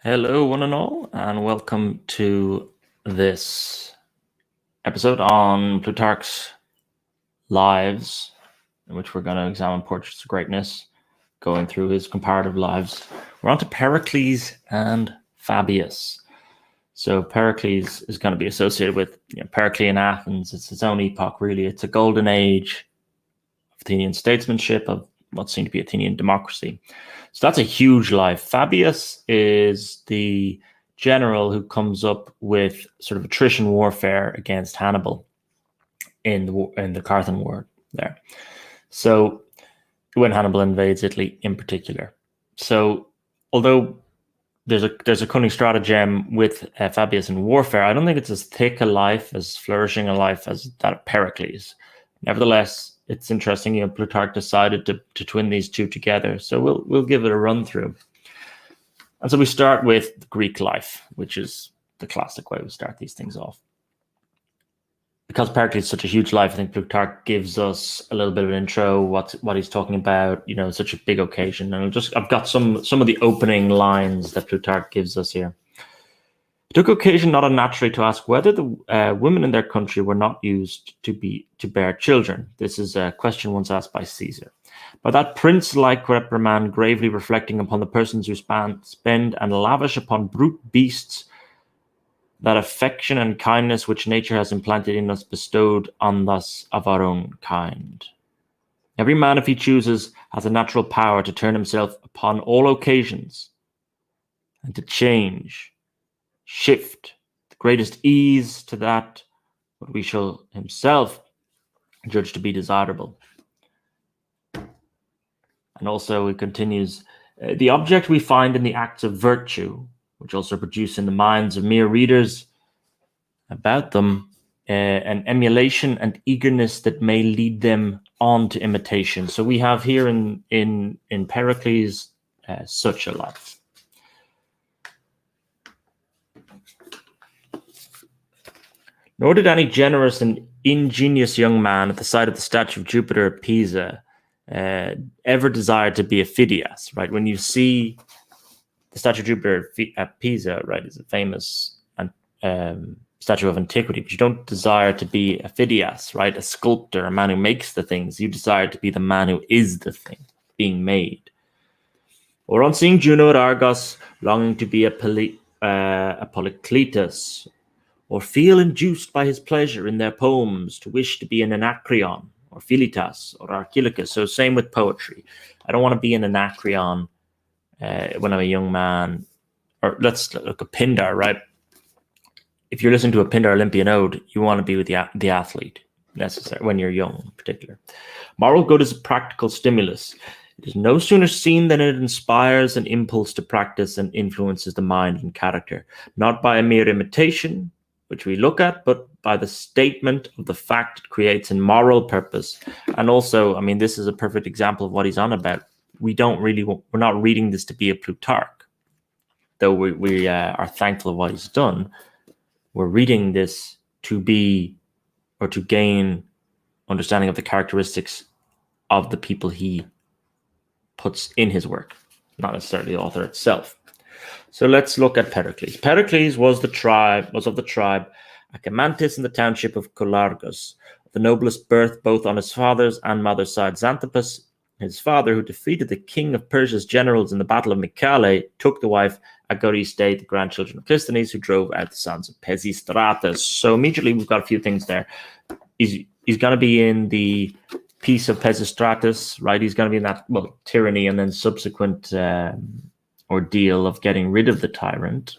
Hello, one and all, and welcome to this episode on Plutarch's lives, in which we're going to examine portraits of greatness, going through his comparative lives. We're on to Pericles and Fabius. So Pericles is going to be associated with Periclean Athens. It's its own epoch, really. It's a golden age of Athenian statesmanship, of what seemed to be Athenian democracy. So that's a huge life. Fabius is the general who comes up with sort of attrition warfare against Hannibal in the Carthage War there. So when Hannibal invades Italy in particular. So although there's a cunning stratagem with Fabius in warfare, I don't think it's as thick a life, as flourishing a life as that of Pericles. Nevertheless, it's interesting. Plutarch decided to twin these two together. So we'll give it a run through. And so we start with the Greek life, which is the classic way we start these things off. Because Pericles is such a huge life, I think Plutarch gives us a little bit of an intro, what he's talking about, such a big occasion. And I've got some of the opening lines that Plutarch gives us here. It took occasion not unnaturally to ask whether the women in their country were not used to bear children. This is a question once asked by Caesar. By that prince-like reprimand, gravely reflecting upon the persons who spend and lavish upon brute beasts that affection and kindness which nature has implanted in us, bestowed on us of our own kind. Every man, if he chooses, has a natural power to turn himself upon all occasions and to shift the greatest ease to that what we shall himself judge to be desirable. And also it continues, the object we find in the acts of virtue, which also produce in the minds of mere readers about them an emulation and eagerness that may lead them on to imitation. So we have here in Pericles such a life. Nor did any generous and ingenious young man at the sight of the statue of Jupiter at Pisa ever desire to be a Phidias, right? When you see the statue of Jupiter at Pisa, right, is a famous statue of antiquity, but you don't desire to be a Phidias, right? A sculptor, a man who makes the things. You desire to be the man who is the thing being made. Or on seeing Juno at Argos, longing to be a Polycletus, or feel induced by his pleasure in their poems to wish to be an Anacreon, or Philitas, or Archilochus. So same with poetry. I don't want to be an Anacreon when I'm a young man. Or let's look at Pindar, right? If you're listening to a Pindar Olympian ode, you want to be with the athlete, necessary when you're young in particular. Moral good is a practical stimulus. It is no sooner seen than it inspires an impulse to practice and influences the mind and character, not by a mere imitation, which we look at, but by the statement of the fact it creates a moral purpose. And also, I mean, this is a perfect example of what he's on about. We're not reading this to be a Plutarch, though we are thankful of what he's done. We're reading this to be, or to gain understanding of the characteristics of the people he puts in his work, not necessarily the author itself. So let's look at Pericles. Pericles was of the tribe Achamantis in the township of Colargos, the noblest birth both on his father's and mother's side. Xanthippus, his father, who defeated the king of Persia's generals in the battle of Mycale, took the wife Agoriste, the grandchildren of Clisthenes, who drove out the sons of Pisistratus. So immediately we've got a few things there. He's going to be in the peace of Pisistratus, right? He's going to be in that, tyranny and then subsequent ordeal of getting rid of the tyrant.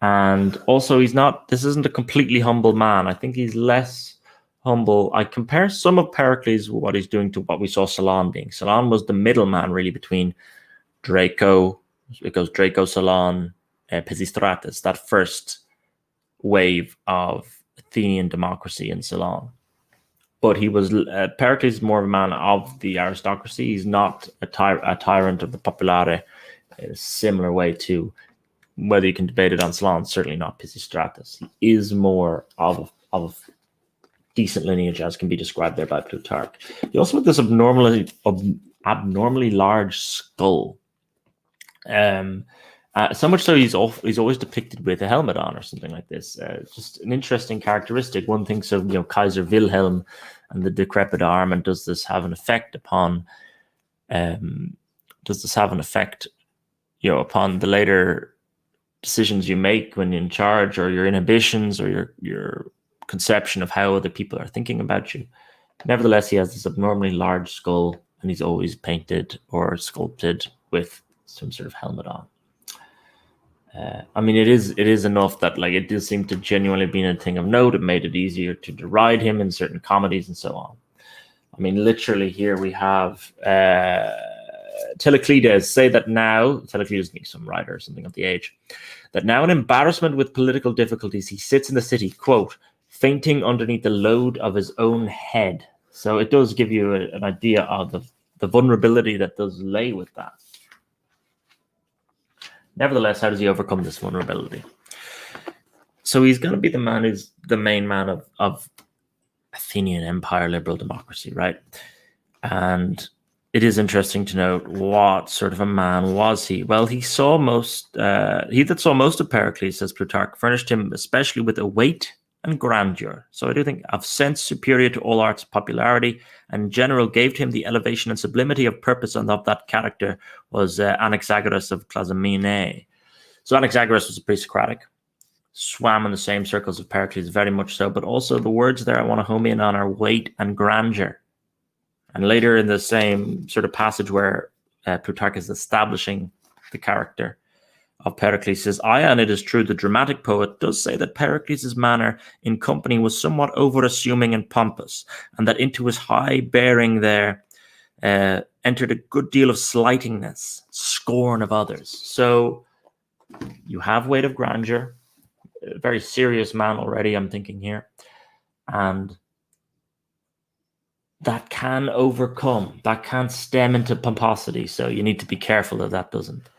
And also this isn't a completely humble man. I think he's less humble. I compare some of Pericles, what he's doing, to what we saw Solon being. Solon was the middleman really between Draco, it goes Draco, Solon, Pisistratus, that first wave of Athenian democracy in Solon. But he was Pericles is more of a man of the aristocracy. He's not a tyrant of the populare in a similar way to, whether you can debate it on Solon, certainly not Pisistratus. He is more of decent lineage, as can be described there by Plutarch. He also had this abnormally large skull. So much so he's always depicted with a helmet on or something like this. Just an interesting characteristic. One thinks of Kaiser Wilhelm and the decrepit arm, and does this have an effect upon? Does this have an effect, upon the later decisions you make when you're in charge, or your inhibitions, or your conception of how other people are thinking about you? Nevertheless, he has this abnormally large skull, and he's always painted or sculpted with some sort of helmet on. It is enough that it does seem to genuinely be a thing of note. It made it easier to deride him in certain comedies and so on. Literally here we have Teleclides say that now, Teleclides being some writer or something of the age, that now in embarrassment with political difficulties, he sits in the city, quote, fainting underneath the load of his own head. So it does give you an idea of the vulnerability that does lay with that. Nevertheless, how does he overcome this vulnerability? So he's going to be the man who's the main man of Athenian Empire liberal democracy, right? And it is interesting to note what sort of a man was he. Well, he that saw most of Pericles, says Plutarch, furnished him especially with a weight and grandeur. So I do think of sense superior to all arts popularity, and in general gave to him the elevation and sublimity of purpose, and of that character was Anaxagoras of Clazomenae. So Anaxagoras was a pre-Socratic, swam in the same circles of Pericles, very much so, but also the words there I want to home in on are weight and grandeur. And later in the same sort of passage where Plutarch is establishing the character of Pericles, says, and it is true, the dramatic poet does say that Pericles' manner in company was somewhat over-assuming and pompous, and that into his high bearing there entered a good deal of slightingness, scorn of others. So you have weight of grandeur, a very serious man already, I'm thinking here, and that can can stem into pomposity. So you need to be careful that doesn't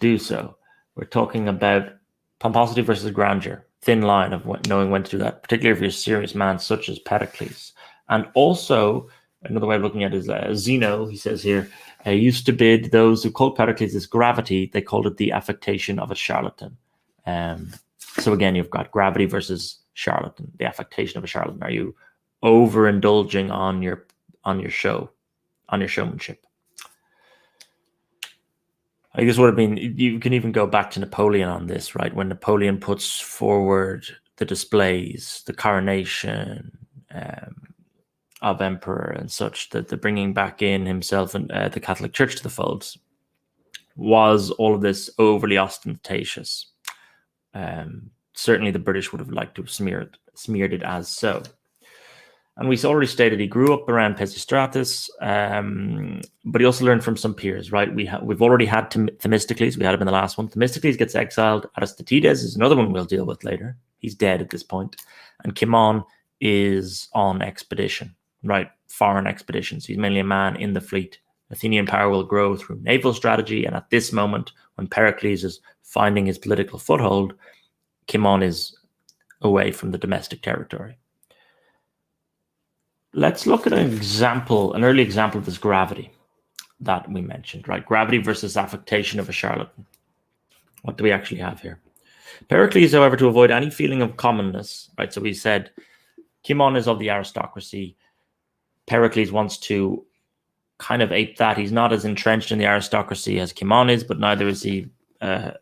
do so. We're talking about pomposity versus grandeur, thin line of knowing when to do that, particularly if you're a serious man such as Pericles. And also, another way of looking at it is Zeno, he says here, used to bid those who called Pericles his gravity, they called it the affectation of a charlatan. So again, you've got gravity versus charlatan, the affectation of a charlatan. Are you overindulging on your showmanship? I guess what I mean, you can even go back to Napoleon on this, right? When Napoleon puts forward the displays, the coronation of emperor and such, that the bringing back in himself and the Catholic Church to the folds, was all of this overly ostentatious. Certainly the British would have liked to have smeared it as so. And we already stated he grew up around Pisistratus, but he also learned from some peers, right? We've already had Themistocles. We had him in the last one. Themistocles gets exiled. Aristides is another one we'll deal with later. He's dead at this point. And Cimon is on expedition, right? Foreign expeditions. He's mainly a man in the fleet. Athenian power will grow through naval strategy. And at this moment, when Pericles is finding his political foothold, Cimon is away from the domestic territory. Let's look at an early example of this gravity that we mentioned, right? Gravity versus affectation of a charlatan. What do we actually have here? Pericles, however, to avoid any feeling of commonness, right? So we said Cimon is of the aristocracy. Pericles wants to kind of ape that. He's not as entrenched in the aristocracy as Cimon is, but neither is he a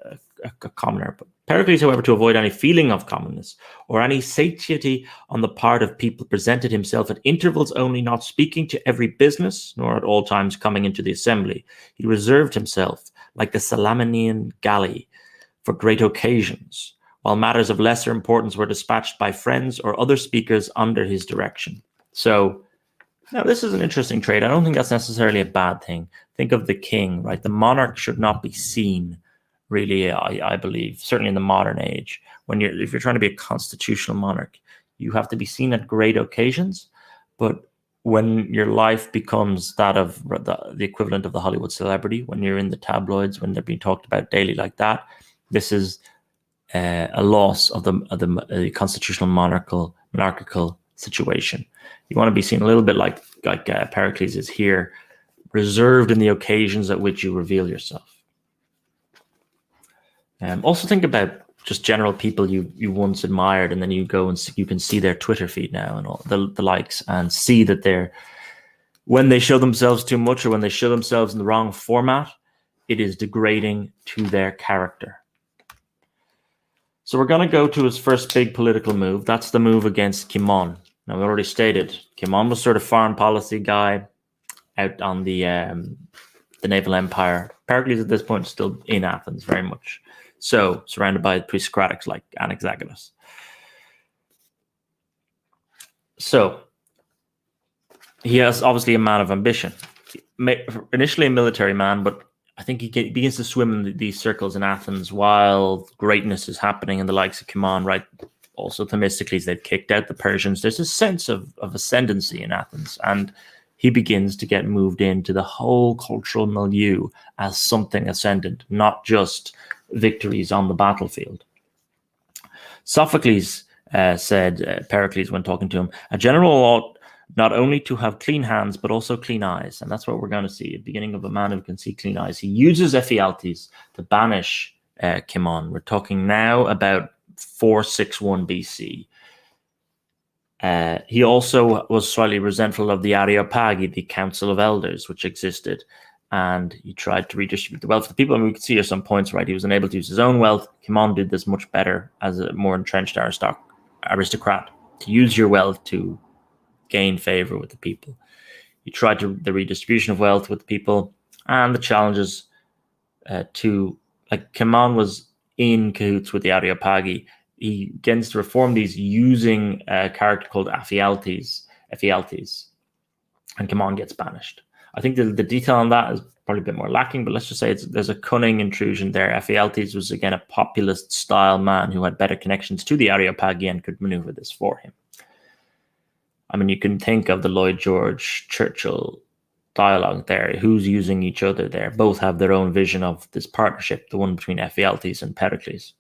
commoner. But Pericles, however, to avoid any feeling of commonness or any satiety on the part of people, presented himself at intervals only, not speaking to every business, nor at all times coming into the assembly. He reserved himself, like the Salaminian galley, for great occasions, while matters of lesser importance were dispatched by friends or other speakers under his direction. So now this is an interesting trait. I don't think that's necessarily a bad thing. Think of the king, right? The monarch should not be seen, really, I believe, certainly in the modern age. If you're trying to be a constitutional monarch, you have to be seen at great occasions. But when your life becomes that of the equivalent of the Hollywood celebrity, when you're in the tabloids, when they're being talked about daily like that, this is a loss of the constitutional monarchical situation. You want to be seen a little bit like Pericles is here, reserved in the occasions at which you reveal yourself. Also think about just general people you once admired, and then you go and you can see their Twitter feed now and all the likes, and see that they're, when they show themselves too much or when they show themselves in the wrong format, it is degrading to their character. So we're going to go to his first big political move. That's the move against Cimon. Now, we already stated, Cimon was sort of foreign policy guy out on the naval empire. Pericles at this point is still in Athens very much. So surrounded by pre-Socratics like Anaxagoras. So he is obviously a man of ambition. Initially a military man, but I think he begins to swim in these circles in Athens while greatness is happening in the likes of Cimon, right? Also, Themistocles, they've kicked out the Persians. There's a sense of ascendancy in Athens, and he begins to get moved into the whole cultural milieu as something ascendant, not just victories on the battlefield. Sophocles said, Pericles, when talking to him, a general ought not only to have clean hands, but also clean eyes. And that's what we're going to see, the beginning of a man who can see clean eyes. He uses Ephialtes to banish Cimon. We're talking now about 461 BC. He also was slightly resentful of the Areopagi, the Council of Elders, which existed, and he tried to redistribute the wealth of the people. And we can see here some points, right? He was unable to use his own wealth. Cimon did this much better as a more entrenched aristocrat, to use your wealth to gain favor with the people. He tried the redistribution of wealth with the people, and the challenges Cimon was in cahoots with the Areopagi. He begins to reform these using a character called Ephialtes, and Cimon gets banished. I think the detail on that is probably a bit more lacking, but let's just say there's a cunning intrusion there. Ephialtes was, again, a populist style man who had better connections to the Areopagi and could maneuver this for him. I mean, you can think of the Lloyd George Churchill dialogue there. Who's using each other there? Both have their own vision of this partnership, the one between Ephialtes and Pericles.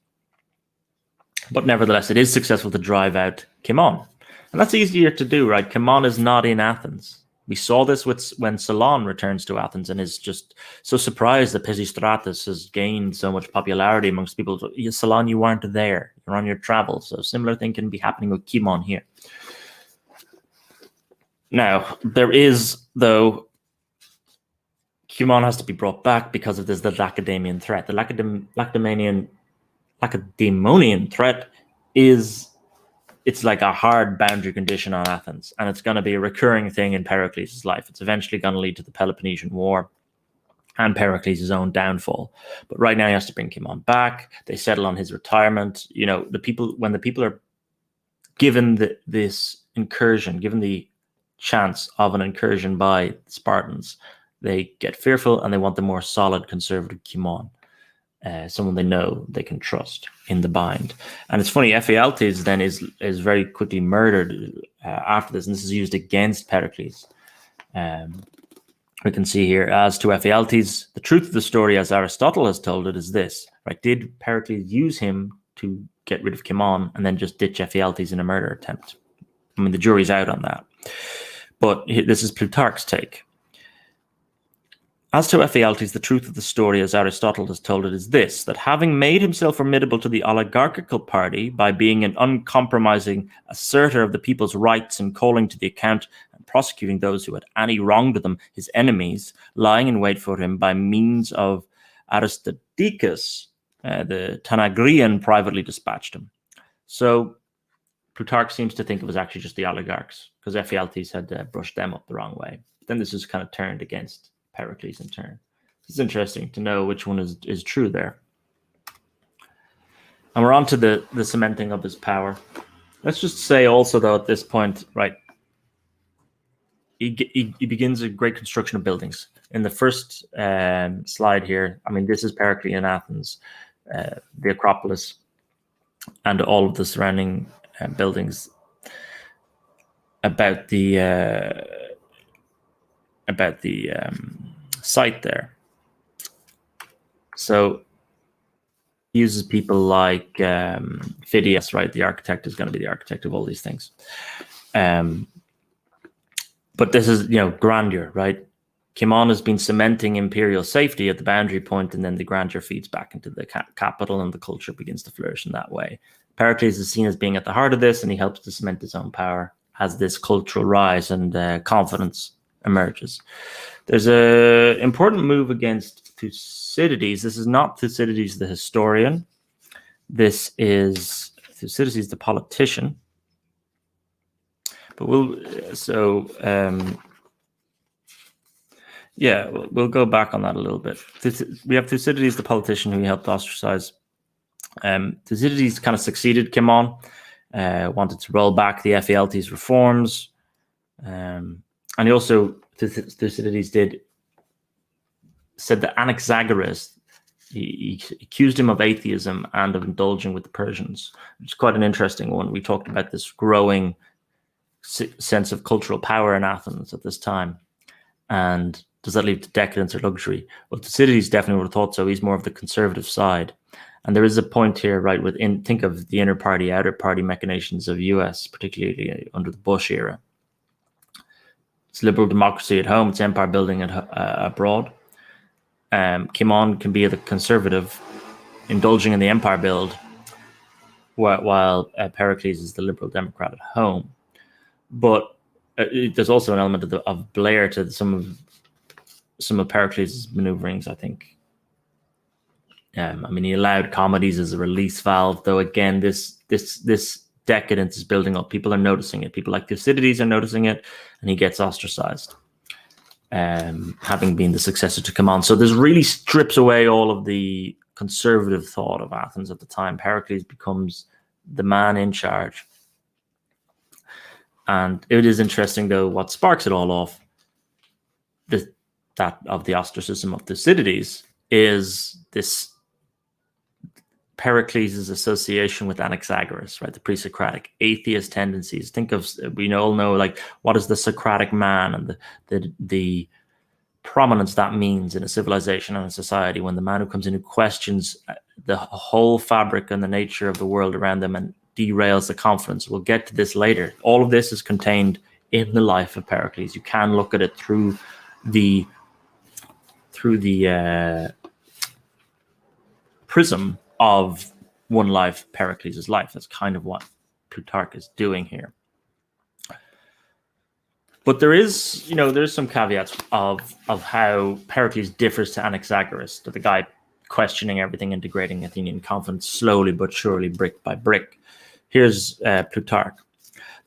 But nevertheless, it is successful to drive out Cimon. And that's easier to do, right? Cimon is not in Athens. We saw this when Solon returns to Athens and is just so surprised that Pisistratus has gained so much popularity amongst people. Solon, you weren't there. You're on your travels. So a similar thing can be happening with Cimon here. Now, there is, though, Cimon has to be brought back because of this, the Lacedaemonian threat. The Lacedaemonian threat it's like a hard boundary condition on Athens, and it's going to be a recurring thing in Pericles' life. It's eventually going to lead to the Peloponnesian War and Pericles' own downfall. But right now he has to bring Cimon back. They settle on his retirement. You know, when the people are given this incursion, given the chance of an incursion by Spartans, they get fearful and they want the more solid conservative Cimon, someone they know they can trust in the bind. And it's funny, Ephialtes then is very quickly murdered after this, and this is used against Pericles. We can see here, as to Ephialtes, the truth of the story as Aristotle has told it is this, right? Did Pericles use him to get rid of Cimon and then just ditch Ephialtes in a murder attempt? I mean, the jury's out on that. But this is Plutarch's take. As to Ephialtes, the truth of the story, as Aristotle has told it, is this, that having made himself formidable to the oligarchical party by being an uncompromising asserter of the people's rights and calling to the account and prosecuting those who had any wronged them, his enemies, lying in wait for him by means of Aristodicus, the Tanagrian, privately dispatched him. So Plutarch seems to think it was actually just the oligarchs, because Ephialtes had brushed them up the wrong way. Then this is kind of turned against Pericles in turn. It's interesting to know which one is true there. And we're on to the cementing of his power. Let's just say also, though, at this point, right, he begins a great construction of buildings. In the first slide here, I mean, this is Pericles in Athens, the Acropolis, and all of the surrounding buildings about the site there. So he uses people like Phidias, right? The architect is going to be the architect of all these things. But this is, grandeur, right? Cimon has been cementing imperial safety at the boundary point, and then the grandeur feeds back into the capital, and the culture begins to flourish in that way. Pericles is seen as being at the heart of this, and he helps to cement his own power as this cultural rise and confidence emerges. There's an important move against Thucydides. This is not Thucydides the historian. This is Thucydides the politician. But we'll go back on that a little bit. We have Thucydides the politician, who he helped ostracize. Thucydides kind of succeeded Cimon, wanted to roll back the Ephialtes reforms, and he also, Thucydides said that Anaxagoras, he accused him of atheism and of indulging with the Persians, which is quite an interesting one. We talked about this growing sense of cultural power in Athens at this time, and does that lead to decadence or luxury? Well, Thucydides definitely would have thought so. He's more of the conservative side. And there is a point here, right, think of the inner party, outer party machinations of US, particularly under the Bush era. It's liberal democracy at home, it's empire building abroad. Cimon can be the conservative, indulging in the empire build, while Pericles is the liberal democrat at home. But there's also an element of Blair to some of Pericles' maneuverings, I think. He allowed comedies as a release valve, though again, this decadence is building up. People are noticing it. People like Thucydides are noticing it, and he gets ostracized, having been the successor to Cimon. So this really strips away all of the conservative thought of Athens at the time. Pericles becomes the man in charge. And it is interesting, though, what sparks it all off, that of the ostracism of Thucydides, is this Pericles' association with Anaxagoras, right? The pre-Socratic atheist tendencies. We all know, like, what is the Socratic man, and the prominence that means in a civilization and a society, when the man who comes in who questions the whole fabric and the nature of the world around them and derails the confidence. We'll get to this later. All of this is contained in the life of Pericles. You can look at it through the prism of one life, Pericles' life. That's kind of what Plutarch is doing here. But there's some caveats of how Pericles differs to Anaxagoras, to the guy questioning everything, integrating Athenian confidence slowly but surely, brick by brick. Here's Plutarch.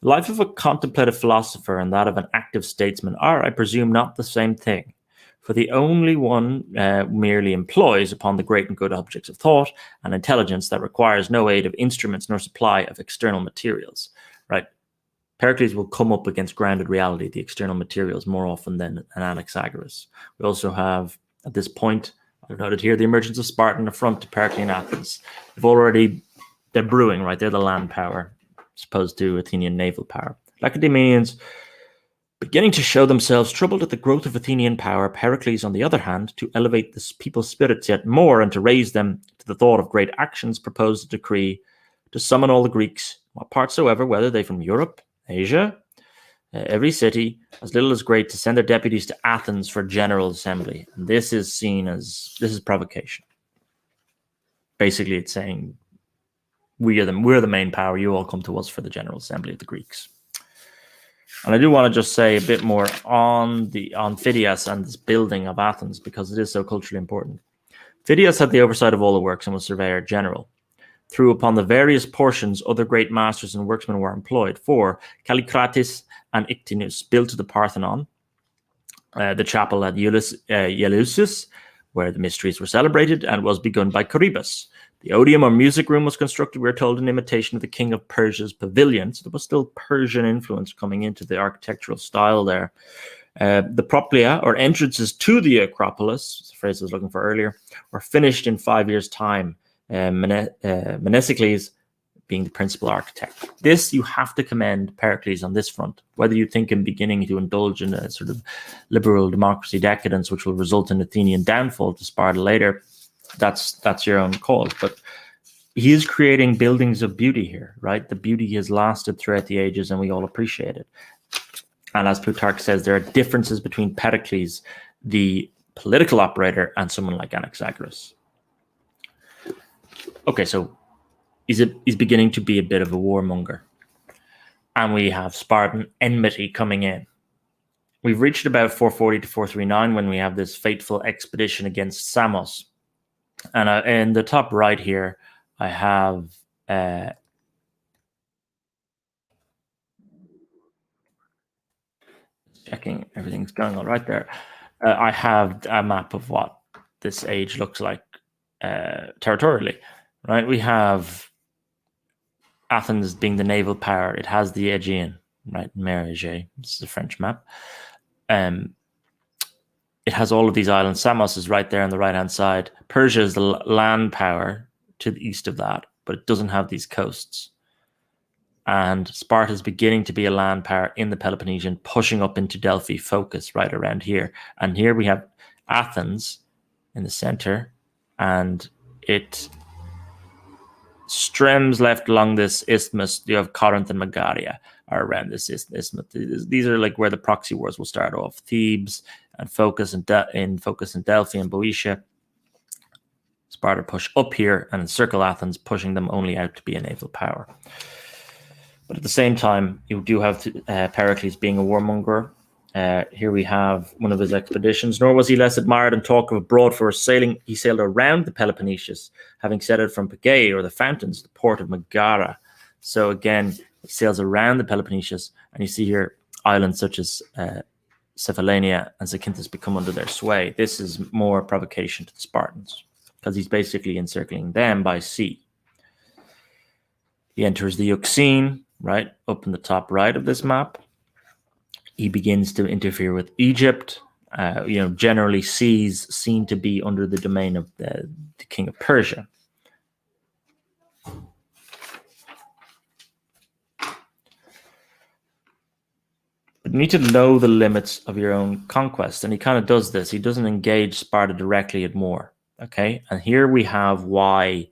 The life of a contemplative philosopher and that of an active statesman are, I presume, not the same thing. For the only one merely employs upon the great and good objects of thought and intelligence that requires no aid of instruments nor supply of external materials. Right? Pericles will come up against grounded reality, the external materials, more often than an Anaxagoras. We also have, at this point, I've noted here, the emergence of Sparta in the front to Periclean Athens. They're brewing, right? They're the land power, as opposed to Athenian naval power. Lacedaemonians beginning to show themselves troubled at the growth of Athenian power, Pericles, on the other hand, to elevate the people's spirits yet more and to raise them to the thought of great actions, proposed a decree to summon all the Greeks, what part soever, whether they from Europe, Asia, every city, as little as great, to send their deputies to Athens for general assembly. And this is seen as, this is provocation. Basically, it's saying, we're the main power, you all come to us for the general assembly of the Greeks. And I do want to just say a bit more on Phidias and this building of Athens, because it is so culturally important. Phidias had the oversight of all the works and was surveyor general. Through upon the various portions, other great masters and workmen were employed. For Callicrates and Ictinus built the Parthenon, the chapel at Eleusis, where the mysteries were celebrated, and was begun by Coroebus. The Odeum or music room was constructed, we're told, in imitation of the king of Persia's pavilion. So there was still Persian influence coming into the architectural style there. The proplia, or entrances to the Acropolis, the phrase I was looking for earlier, were finished in 5 years' time. Manoucius being the principal architect. This, you have to commend Pericles on this front. Whether you think him beginning to indulge in a sort of liberal democracy decadence, which will result in Athenian downfall to Sparta later, that's your own call. But he is creating buildings of beauty here, right? The beauty has lasted throughout the ages, and we all appreciate it. And as Plutarch says, there are differences between Pericles the political operator, and someone like Anaxagoras. Okay, so he's beginning to be a bit of a warmonger. And we have Spartan enmity coming in. We've reached about 440 to 439 when we have this fateful expedition against Samos. And in the top right here, I have checking everything's going all right there. I have a map of what this age looks like territorially, right? We have Athens being the naval power. It has the Aegean, right? Mer Égée. This is a French map. It has all of these islands. Samos is right there on the right-hand side. Persia is the land power to the east of that, but it doesn't have these coasts. And Sparta is beginning to be a land power in the Peloponnesian, pushing up into Delphi focus right around here. And here we have Athens in the center, and it streams left along this isthmus. You have Corinth and Megaria are around this isthmus. These are like where the proxy wars will start off. Thebes and focus in Delphi and Boeotia. Sparta push up here and encircle Athens, pushing them only out to be a naval power. But at the same time, you do have Pericles being a warmonger. Here we have one of his expeditions. Nor was he less admired and talked of abroad for his sailing. He sailed around the Peloponnesus, having set it from Pegae, or the fountains, the port of Megara. So again, he sails around the Peloponnesus, and you see here islands such as Cephallenia and Zakynthus become under their sway. This is more provocation to the Spartans, because he's basically encircling them by sea. He enters the Euxine, right, up in the top right of this map. He begins to interfere with Egypt. Generally seas seen to be under the domain of the king of Persia. But you need to know the limits of your own conquest. And he kind of does this. He doesn't engage Sparta directly at more. Okay. And here we have why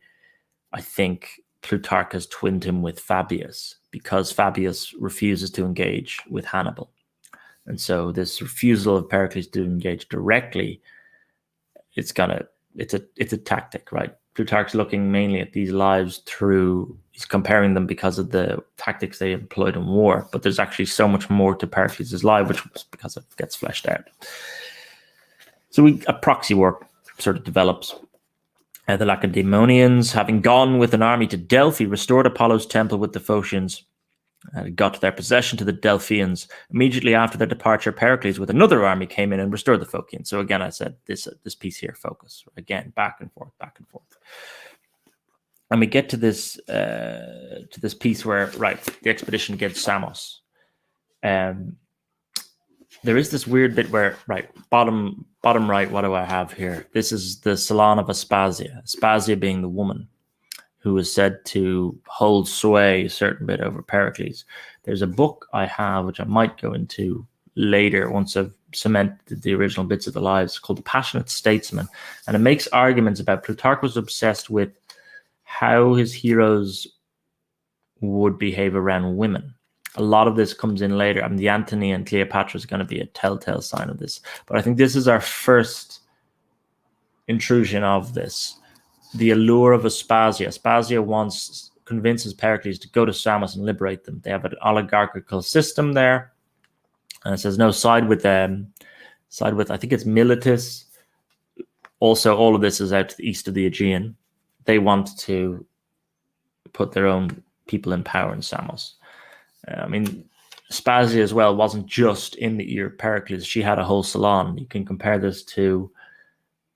I think Plutarch has twinned him with Fabius, because Fabius refuses to engage with Hannibal. And so this refusal of Pericles to engage directly, it's a tactic, right? Plutarch's looking mainly at these lives he's comparing them because of the tactics they employed in war, but there's actually so much more to Pericles' life, which was because it gets fleshed out. So a proxy war sort of develops. The Lacedaemonians, having gone with an army to Delphi, restored Apollo's temple with the Phocians. Got their possession to the Delphians. Immediately after their departure, Pericles with another army came in and restored the Phocians. So again, I said this piece here, focus. Again, back and forth. And we get to this piece where, right, the expedition against Samos. There is this weird bit where, right, bottom right, what do I have here? This is the salon of Aspasia. Aspasia being the woman who is said to hold sway a certain bit over Pericles. There's a book I have, which I might go into later once I've cemented the original bits of the lives, called The Passionate Statesman. And it makes arguments about Plutarch was obsessed with how his heroes would behave around women. A lot of this comes in later. I mean, the Antony and Cleopatra is going to be a telltale sign of this. But I think this is our first intrusion of this. The allure of Aspasia. Aspasia convinces Pericles to go to Samos and liberate them. They have an oligarchical system there. And it says, no, side with I think it's Miletus. Also, all of this is out to the east of the Aegean. They want to put their own people in power in Samos. Aspasia as well wasn't just in the ear of Pericles. She had a whole salon. You can compare this to,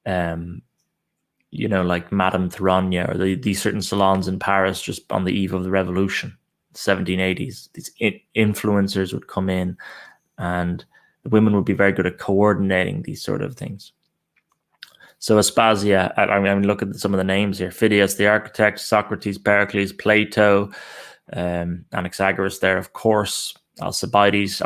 like Madame Théroigne, or these certain salons in Paris just on the eve of the revolution, 1780s. These influencers would come in, and the women would be very good at coordinating these sort of things. So Aspasia, look at some of the names here. Phidias, the architect, Socrates, Pericles, Plato, Anaxagoras there, of course, Alcibiades.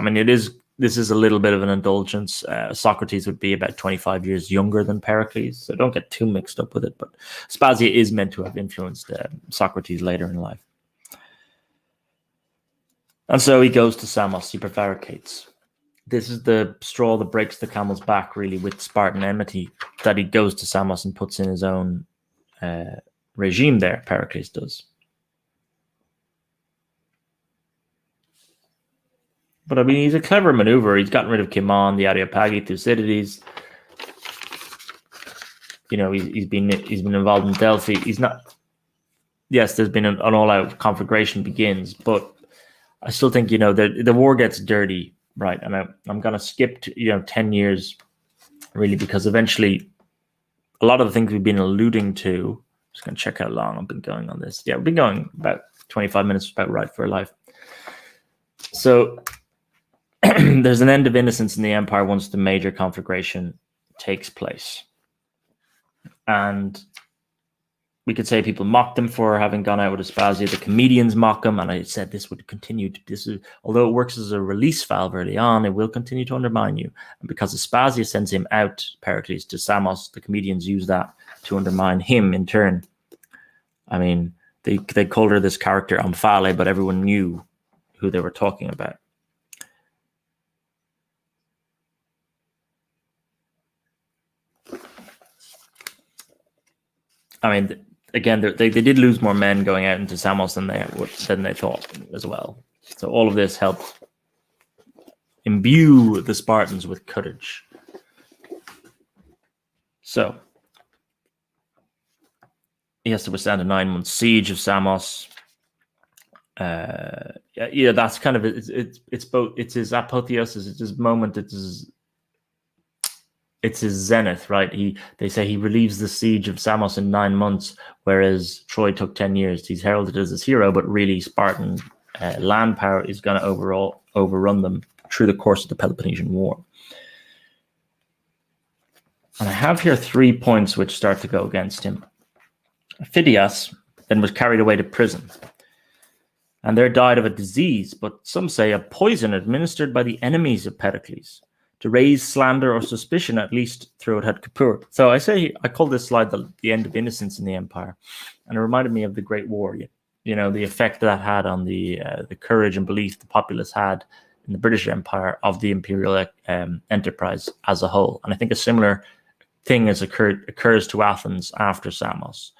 This is a little bit of an indulgence. Socrates would be about 25 years younger than Pericles, so don't get too mixed up with it. But Aspasia is meant to have influenced Socrates later in life. And so he goes to Samos, he prevaricates. this is the straw that breaks the camel's back, really, with Spartan enmity, that he goes to Samos and puts in his own regime there. Pericles does. But I mean, he's a clever maneuver. He's gotten rid of Kimon, the Areopagi, Thucydides. You know, he's been involved in Delphi. He's not. Yes, there's been an all-out conflagration begins, but I still think, you know, the war gets dirty, right? And I'm going to skip to, 10 years, really, because eventually a lot of the things we've been alluding to. I'm just going to check how long I've been going on this. Yeah, we've been going about 25 minutes, about right for a life. So there's an end of innocence in the empire once the major conflagration takes place. And we could say people mocked him for having gone out with Aspasia. The comedians mock him, and I said this would continue. Although it works as a release valve early on, it will continue to undermine you. And because Aspasia sends him out, Pericles, to Samos, the comedians use that to undermine him in turn. I mean, they called her this character Omphale, but everyone knew who they were talking about. I mean, again, they did lose more men going out into Samos than they thought as well. So all of this helped imbue the Spartans with courage. So he has to withstand a 9-month siege of Samos. That's kind of it's both. It's his apotheosis. It's his moment. It's his zenith, right? They say he relieves the siege of Samos in 9 months, whereas Troy took 10 years. He's heralded as his hero, but really Spartan land power is going to overrun them through the course of the Peloponnesian War. And I have here 3 points which start to go against him. Phidias then was carried away to prison, and there died of a disease, but some say a poison administered by the enemies of Pericles, to raise slander or suspicion, at least through it had Kippur. So I call this slide the end of innocence in the empire, and it reminded me of the Great War. You know, the effect that had on the courage and belief the populace had in the British Empire of the imperial enterprise as a whole. And I think a similar thing occurs to Athens after Samos.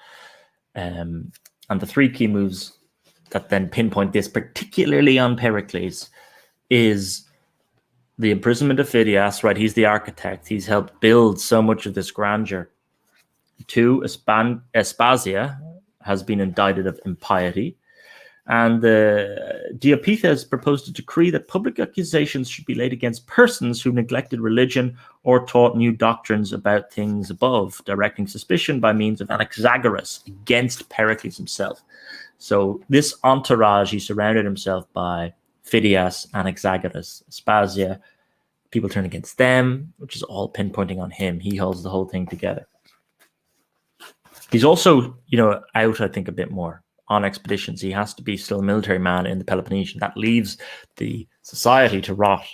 And the 3 key moves that then pinpoint this, particularly on Pericles, is the imprisonment of Phidias, right? He's the architect. He's helped build so much of this grandeur. 2, Aspasia has been indicted of impiety. And Diopithes proposed a decree that public accusations should be laid against persons who neglected religion or taught new doctrines about things above, directing suspicion by means of Anaxagoras against Pericles himself. So this entourage, he surrounded himself by Phidias, Anaxagoras, Aspasia. People turn against them, which is all pinpointing on him. He holds the whole thing together. He's also, out, I think, a bit more on expeditions. He has to be still a military man in the Peloponnesian. That leaves the society to rot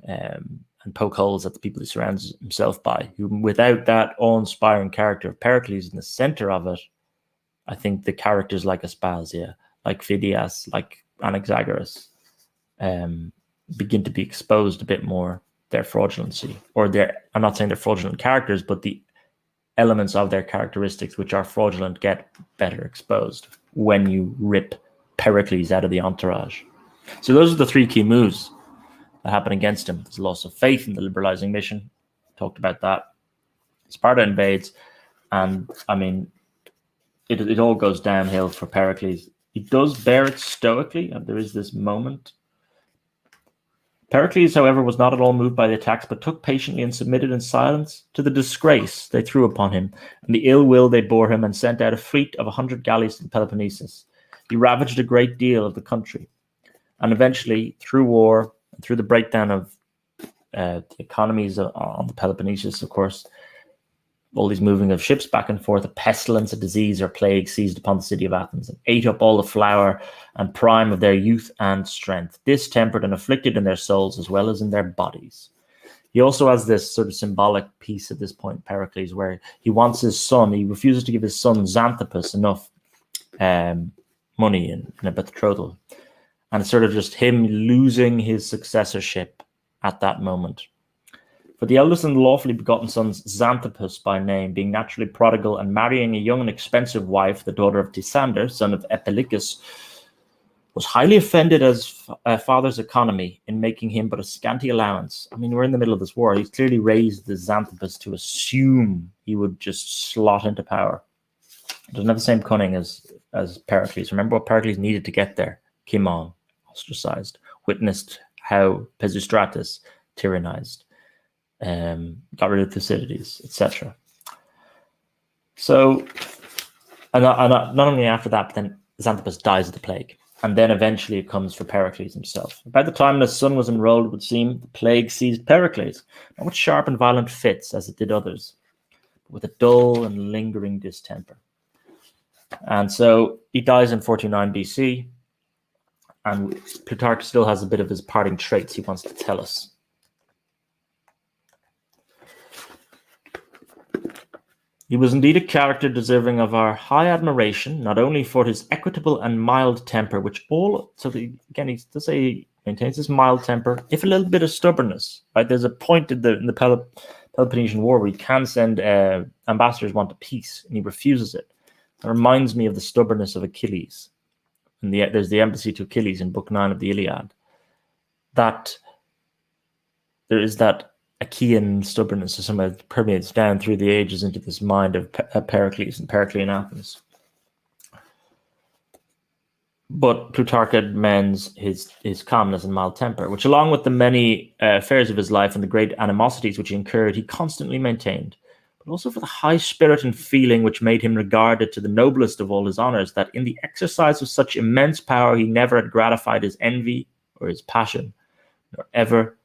and poke holes at the people he surrounds himself by. Without that awe-inspiring character of Pericles in the center of it, I think the characters like Aspasia, like Phidias, like Anaxagoras, begin to be exposed a bit more, their fraudulency, I'm not saying they're fraudulent characters, but the elements of their characteristics which are fraudulent get better exposed when you rip Pericles out of the entourage. So those are the 3 key moves that happen against him. There's loss of faith in the liberalizing mission. Talked about that. Sparta invades, and I mean, it all goes downhill for Pericles. He does bear it stoically, and there is this moment. Pericles, however, was not at all moved by the attacks, but took patiently and submitted in silence to the disgrace they threw upon him, and the ill will they bore him, and sent out a fleet of 100 galleys to the Peloponnesus. He ravaged a great deal of the country, and eventually, through war, and through the breakdown of the economies on the Peloponnesus, of course, all these moving of ships back and forth, a pestilence, a disease, or plague seized upon the city of Athens and ate up all the flower and prime of their youth and strength, distempered and afflicted in their souls as well as in their bodies. He also has this sort of symbolic piece at this point, Pericles, where he wants his son, he refuses to give his son Xanthippus enough money in a betrothal. And it's sort of just him losing his successorship at that moment. For the eldest and lawfully begotten sons, Xanthippus by name, being naturally prodigal and marrying a young and expensive wife, the daughter of Tisander, son of Epicles, was highly offended as father's economy in making him but a scanty allowance. I mean, we're in the middle of this war. He's clearly raised the Xanthippus to assume he would just slot into power. He doesn't have the same cunning as Pericles. Remember what Pericles needed to get there? Kimon, ostracized, witnessed how Pisistratus tyrannized, got rid of Thucydides, etc. So, and not only after that, but then Xanthippus dies of the plague. And then eventually it comes for Pericles himself. By the time the son was enrolled, it would seem, the plague seized Pericles, not with sharp and violent fits as it did others, but with a dull and lingering distemper. And so he dies in 49 BC, and Plutarch still has a bit of his parting traits he wants to tell us. He was indeed a character deserving of our high admiration, not only for his equitable and mild temper, which again, he does say he maintains his mild temper, if a little bit of stubbornness. Right? There's a point in the Peloponnesian War where he can send ambassadors want a peace, and he refuses it. It reminds me of the stubbornness of Achilles. And there's the embassy to Achilles in Book 9 of the Iliad. That there is that Achaean stubbornness that somehow permeates down through the ages into this mind of Pericles and Periclean Athens. But Plutarch amends his calmness and mild temper, which along with the many affairs of his life and the great animosities which he incurred, he constantly maintained, but also for the high spirit and feeling which made him regarded to the noblest of all his honours, that in the exercise of such immense power he never had gratified his envy or his passion, nor ever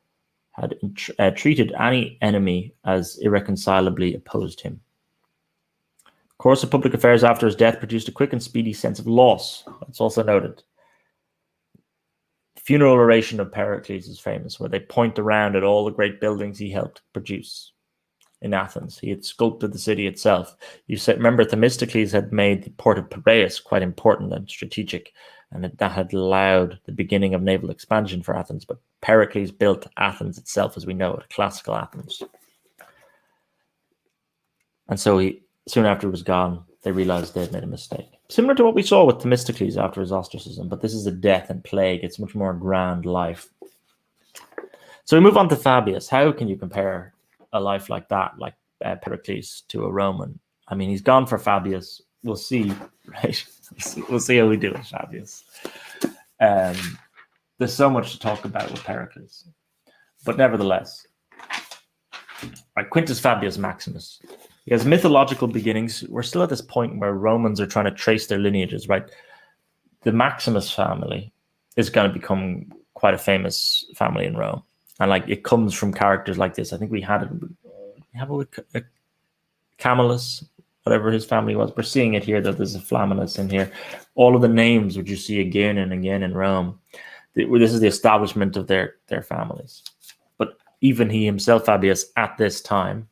had treated any enemy as irreconcilably opposed him. The course of public affairs after his death produced a quick and speedy sense of loss. That's also noted. The funeral oration of Pericles is famous, where they point around at all the great buildings he helped produce in Athens. He had sculpted the city itself. Remember, Themistocles had made the port of Piraeus quite important and strategic, and that had allowed the beginning of naval expansion for Athens. But Pericles built Athens itself as we know it, classical Athens. And so soon after he was gone, they realized they had made a mistake. Similar to what we saw with Themistocles after his ostracism, but this is a death and plague. It's much more grand life. So we move on to Fabius. How can you compare a life like that, like Pericles, to a Roman? I mean, he's gone for Fabius. We'll see, right? We'll see how we do with Fabius. There's so much to talk about with Pericles. But nevertheless, right, Quintus Fabius Maximus. He has mythological beginnings. We're still at this point where Romans are trying to trace their lineages, right? The Maximus family is going to become quite a famous family in Rome. And like it comes from characters like this. I think we have a Camillus, whatever his family was. We're seeing it here that there's a Flaminis in here. All of the names which you see again and again in Rome. This is the establishment of their families. But even he himself, Fabius, at this time,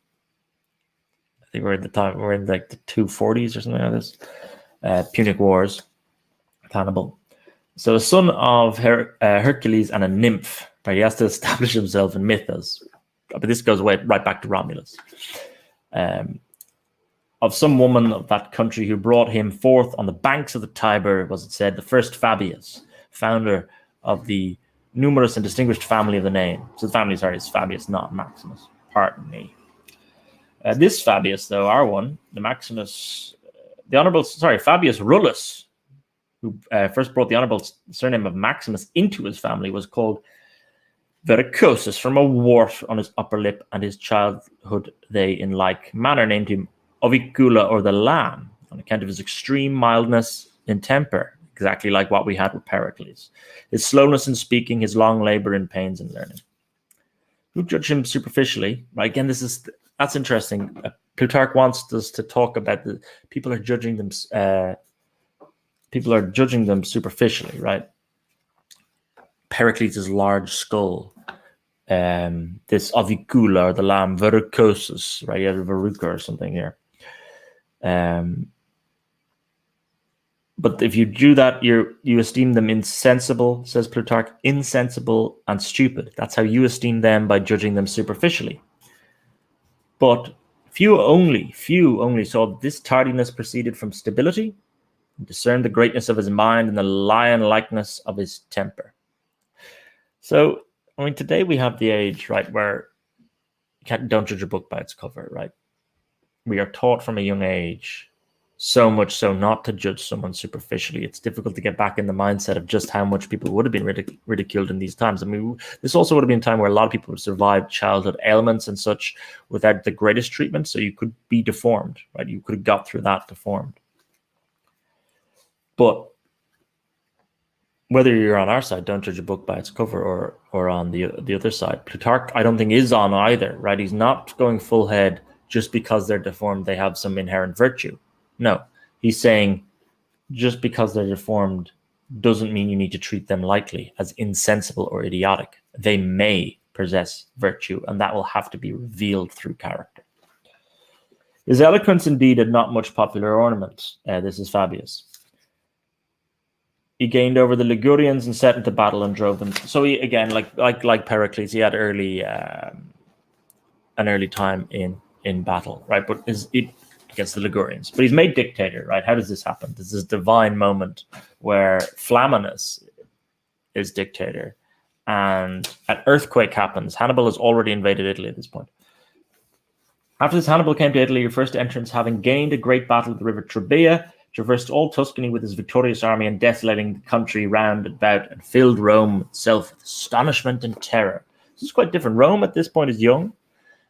I think we're in like the 240s or something like this. Punic Wars, Hannibal. So a son of Hercules and a nymph, right? He has to establish himself in mythos. But this goes right back to Romulus. Of some woman of that country who brought him forth on the banks of the Tiber, was it said, the first Fabius, founder of the numerous and distinguished family of the name. So the family, is Fabius, not Maximus. Pardon me. This Fabius, though, our one, the Maximus, Fabius Rullus, who first brought the honorable surname of Maximus into his family, was called Vericosus, from a wart on his upper lip, and his childhood they in like manner named him Ovicula, or the Lamb, on account of his extreme mildness in temper, exactly like what we had with Pericles. His slowness in speaking, his long labor in pains and learning. Who judge him superficially? Right, again, that's interesting. Plutarch wants us to talk about the people are judging them. People are judging them superficially, right? Pericles' large skull, this Avicula, or the Lamb, Vericosus, right? You have a verruca or something here. But if you do that, you esteem them insensible, says Plutarch, insensible and stupid. That's how you esteem them, by judging them superficially. But few only saw this tardiness proceeded from stability, and discerned the greatness of his mind and the lion-likeness of his temper. So, I mean, today we have the age, right, where don't judge a book by its cover, right? We are taught from a young age, so much so, not to judge someone superficially. It's difficult to get back in the mindset of just how much people would have been ridiculed in these times. I mean, this also would have been a time where a lot of people would have survived childhood ailments and such without the greatest treatment, so you could be deformed, right? You could have got through that deformed. But whether you're on our side, don't judge a book by its cover, or on the other side, Plutarch, I don't think, is on either, right? He's not going full head just because they're deformed, they have some inherent virtue. No, he's saying just because they're deformed doesn't mean you need to treat them lightly, as insensible or idiotic. They may possess virtue, and that will have to be revealed through character. His eloquence indeed had not much popular ornament. This is Fabius. He gained over the Ligurians and set into battle and drove them. So he, again, like Pericles, he had an early time in battle, right? But against the Ligurians. But he's made dictator, right? How does this happen? There's this divine moment where Flaminis is dictator, and an earthquake happens. Hannibal has already invaded Italy at this point. After this, Hannibal came to Italy, your first entrance, having gained a great battle at the river Trebia, traversed all Tuscany with his victorious army, and desolating the country round about, and filled Rome itself with astonishment and terror. This is quite different. Rome at this point is young,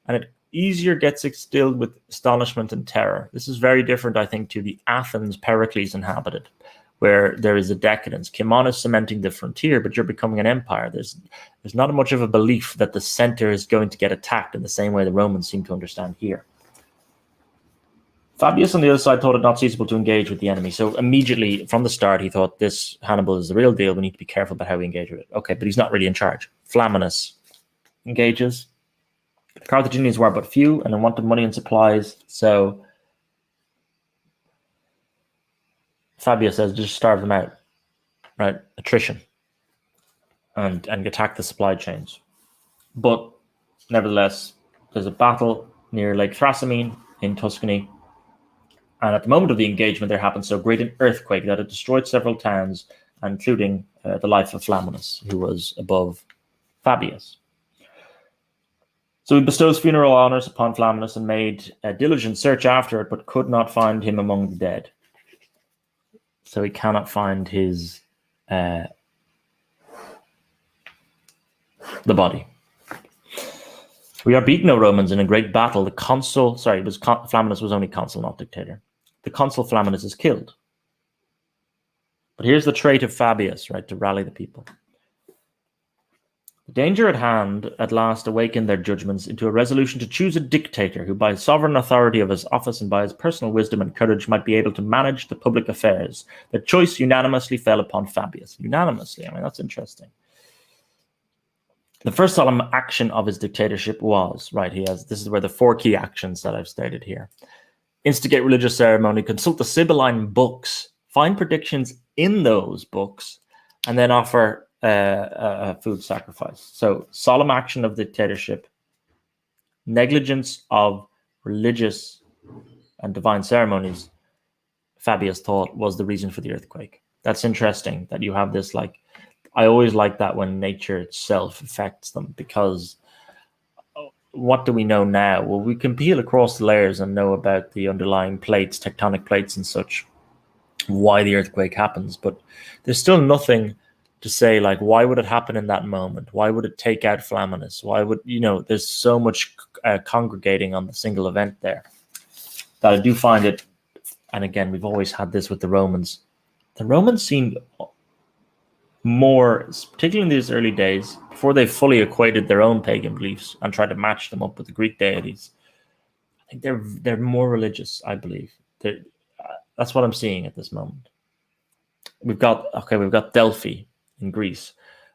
and it easier gets instilled with astonishment and terror. This is very different, I think, to the Athens Pericles inhabited, where there is a decadence. Kimon is cementing the frontier, but you're becoming an empire. There's not much of a belief that the center is going to get attacked in the same way the Romans seem to understand here. Fabius, on the other side, thought it not suitable to engage with the enemy. So immediately from the start, he thought, this Hannibal is the real deal. We need to be careful about how we engage with it. Okay, but he's not really in charge. Flaminis engages. The Carthaginians were but few and wanted money and supplies. So Fabius says, just starve them out, right? Attrition, and attack the supply chains. But nevertheless, there's a battle near Lake Thrasymene in Tuscany. And at the moment of the engagement, there happened so great an earthquake that it destroyed several towns, including the life of Flaminis, who was above Fabius. So he bestows funeral honors upon Flaminis and made a diligent search after it, but could not find him among the dead. So he cannot find his the body. We are beaten, O Romans, in a great battle. The consul, Flaminis was only consul, not dictator. The consul Flaminis is killed. But here's the trait of Fabius, right, to rally the people. The danger at hand at last awakened their judgments into a resolution to choose a dictator who, by the sovereign authority of his office and by his personal wisdom and courage, might be able to manage the public affairs. The choice unanimously fell upon Fabius. Unanimously, I mean, that's interesting. The first solemn action of his dictatorship was, right, this is where the 4 key actions that I've stated here. Instigate religious ceremony, consult the Sibylline books, find predictions in those books, and then offer a food sacrifice. So, solemn action of dictatorship, negligence of religious and divine ceremonies, Fabius thought was the reason for the earthquake. That's interesting that you have this, like, I always like that when nature itself affects them, because what do we know now? Well, we can peel across the layers and know about the underlying plates, tectonic plates and such, why the earthquake happens. But there's still nothing to say, like, why would it happen in that moment? Why would it take out Flaminis? Why would, there's so much congregating on the single event there that I do find it, and again, we've always had this with the Romans. The Romans seemed more, particularly in these early days, before they fully equated their own pagan beliefs and tried to match them up with the Greek deities, I think they're more religious, I believe. That's what I'm seeing at this moment. We've got Delphi in Greece,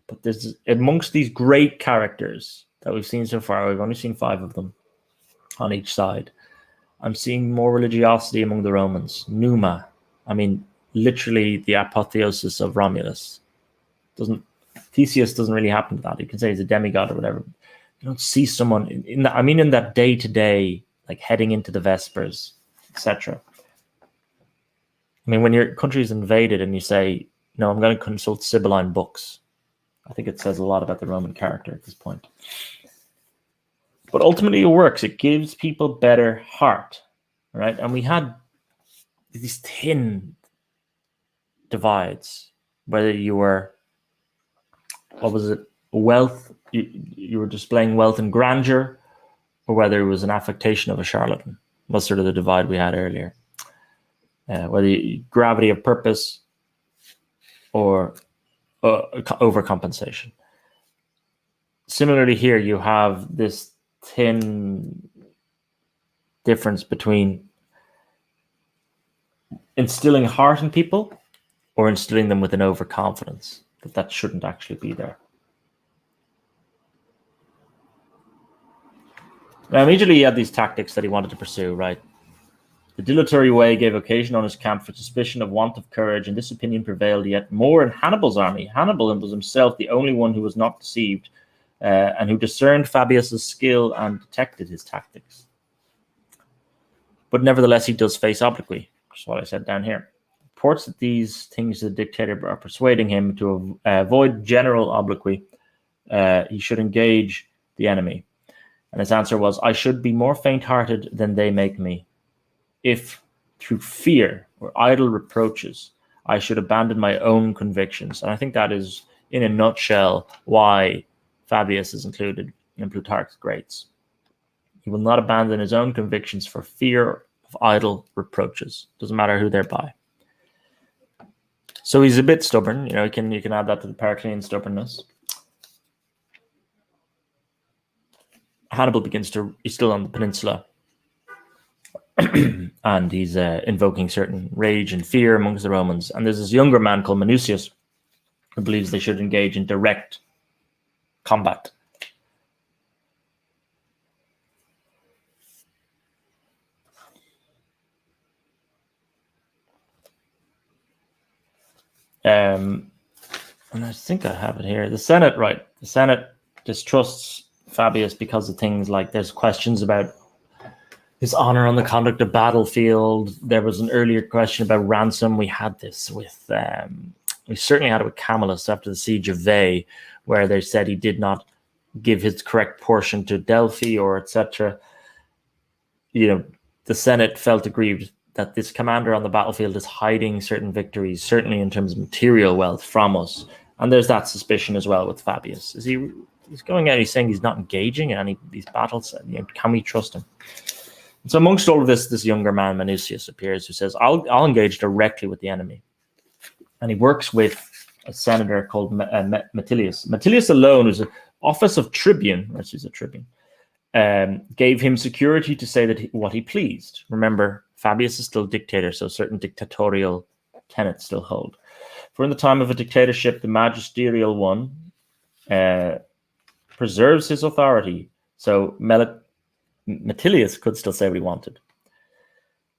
but there's, amongst these great characters that we've seen so far, we've only seen 5 of them on each side. I'm seeing more religiosity among the Romans. Numa, I mean, literally the apotheosis of Romulus. Theseus doesn't really happen to that. You can say he's a demigod or whatever. You don't see someone in that. I mean, in that day to day, like heading into the Vespers, etc. I mean, when your country is invaded and you say, "No, I'm going to consult Sibylline books," I think it says a lot about the Roman character at this point. But ultimately, it works. It gives people better heart, right? And we had these thin divides, whether you were, what was it, wealth, you were displaying wealth and grandeur, or whether it was an affectation of a charlatan. That's sort of the divide we had earlier. Whether gravity of purpose or overcompensation. Similarly here, you have this thin difference between instilling heart in people or instilling them with an overconfidence that shouldn't actually be there. Now, immediately he had these tactics that he wanted to pursue, right? The dilatory way gave occasion on his camp for suspicion of want of courage, and this opinion prevailed yet more in Hannibal's army. Hannibal was himself the only one who was not deceived, and who discerned Fabius's skill and detected his tactics. But nevertheless, he does face obloquy, which is what I said down here. Reports that these things the dictator are persuading him to avoid general obloquy, he should engage the enemy. And his answer was, "I should be more faint-hearted than they make me, if through fear or idle reproaches I should abandon my own convictions." And I think that is, in a nutshell, why Fabius is included in Plutarch's Greats. He will not abandon his own convictions for fear of idle reproaches. Doesn't matter who they're by. So he's a bit stubborn. You can add that to the Periclean stubbornness. Hannibal he's still on the peninsula, and he's invoking certain rage and fear amongst the Romans. And there's this younger man called Manoucius who believes they should engage in direct combat. And I think I have it here. The Senate distrusts Fabius because of things like there's questions about his honor on the conduct of battlefield. There was an earlier question about ransom. We had this with, we certainly had it with Camillus after the siege of Veii, where they said he did not give his correct portion to Delphi or etc. The Senate felt aggrieved that this commander on the battlefield is hiding certain victories, certainly in terms of material wealth, from us. And there's that suspicion as well with Fabius. He's going out, he's saying he's not engaging in any of these battles. Can we trust him? And so amongst all of this younger man, Manoucius, appears, who says, I'll engage directly with the enemy. And he works with a senator called Metilius. Metilius alone, who's an office of tribune, or he's a tribune, gave him security to say that what he pleased. Remember, Fabius is still dictator, so certain dictatorial tenets still hold. For in the time of a dictatorship, the magisterial one preserves his authority. So Metilius could still say what he wanted.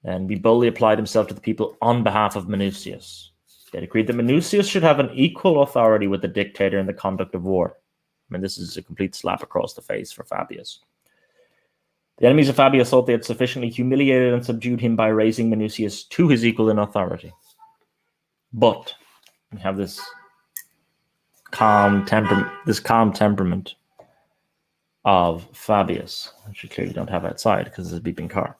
And he boldly applied himself to the people on behalf of Manoucius. They agreed that Manoucius should have an equal authority with the dictator in the conduct of war. I mean, this is a complete slap across the face for Fabius. The enemies of Fabius thought they had sufficiently humiliated and subdued him by raising Manoucius to his equal in authority. But we have this calm temperament of Fabius, which we clearly don't have outside because there's a beeping car.